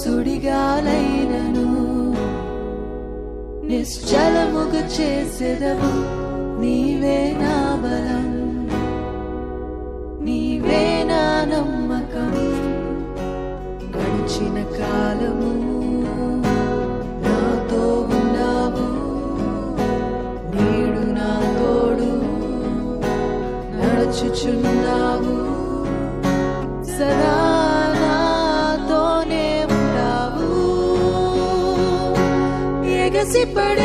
సుడిగాలైనను నిశ్చలముగా చేసెదవు. నీవే నా బలం, నీవే నా నమ్మకం. గడిచిన కాలము నాతో ఉన్నావు, నీడు నా తోడు నడుచుచున్నావు. సదా నాతోనే ఉన్నావు. ఎగసిపడే